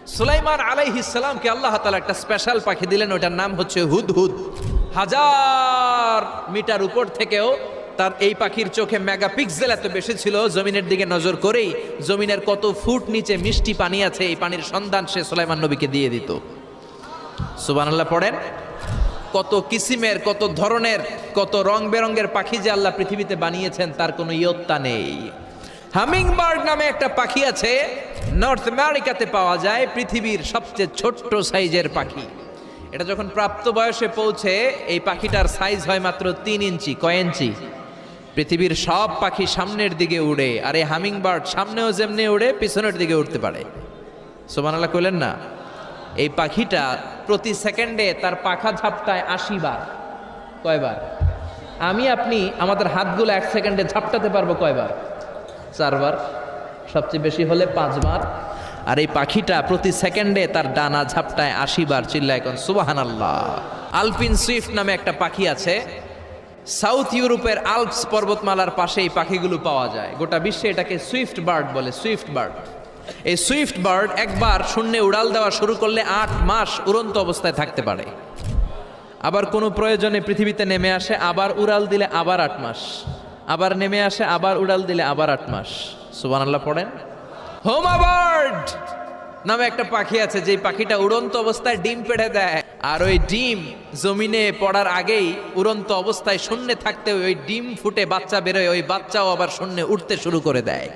সুলাইমান আলাইহিস সালামকে আল্লাহ তাআলা একটা স্পেশাল পাখি দিলেন, ওটার নাম হচ্ছে হুদহুদ। 1000 মিটার উপর থেকেও তার এই পাখির চোখে মেগাপিক্সেল এত বেশি ছিল, জমিনের দিকে নজর করেই জমিনের কত ফুট নিচে মিষ্টি পানি আছে এই পানির সন্ধান সে সুলাইমান নবীকে দিয়ে দিত। সুবহানাল্লাহ পড়েন। কত কিসিমের, কত ধরনের, কত রং বেরঙের পাখি যে আল্লাহ পৃথিবীতে বানিয়েছেন তার কোনো ইয়ত্তা নেই। হামিং বার্ড নামে একটা পাখি আছে, নর্থ আমেরিকাতে পাওয়া যায়, পৃথিবীর সবচেয়ে ছোট্ট সাইজের পাখি। এটা যখন প্রাপ্ত বয়সে পৌঁছে এই পাখিটার সাইজ হয় মাত্র 3 ইঞ্চি। কয় ইঞ্চি? পৃথিবীর সব পাখি সামনের দিকে উড়ে, আর এই হামিং বার্ড সামনেও যেমনি উড়ে পিছনের দিকে উঠতে পারে। সুবহানাল্লাহ কইলেন না? এই পাখিটা প্রতি সেকেন্ডে তার পাখা ঝাপটায় 80 বার। কয়বার? আমি আপনি আমাদের হাতগুলো 1 সেকেন্ডে ঝাপটাতে পারবো কয়বার? 4 বার, সবচেয়ে বেশি হলে 5 বার। আর এই পাখিটা প্রতি সেকেন্ডে তার ডানা ঝাপটায় 80 বার। চিল্লায় এখন সুবহানাল্লাহ। আলপিন সুইফট নামে একটা পাখি আছে, সাউথ ইউরোপের আল্পস পর্বতমালার পাশে এই পাখিগুলো পাওয়া যায়। গোটা বিশ্বে এটাকে সুইফট বার্ড বলে, সুইফট বার্ড। এই সুইফট বার্ড একবার শূন্যে উড়াল দেওয়া শুরু করলে 8 মাস উড়ন্ত অবস্থায় থাকতে পারে। আবার কোনো প্রয়োজনে পৃথিবীতে নেমে আসে, আবার উড়াল দিলে আবার 8 মাস, আবার নেমে আসে, আবার উড়াল দিলে আবার 8 মাস। সুবহানাল্লাহ পড়েন। হোমা বার্ড নামে একটা পাখি আছে, যে পাখিটা উড়ন্ত অবস্থায় ডিম পেড়ে দেয়, আর ওই ডিম জমিনে পড়ার আগেই উড়ন্ত অবস্থায় শূন্যে থাকতে ওই ডিম ফুটে বাচ্চা বেরোয়, ওই বাচ্চাও আবার শূন্যে উঠতে শুরু করে দেয়।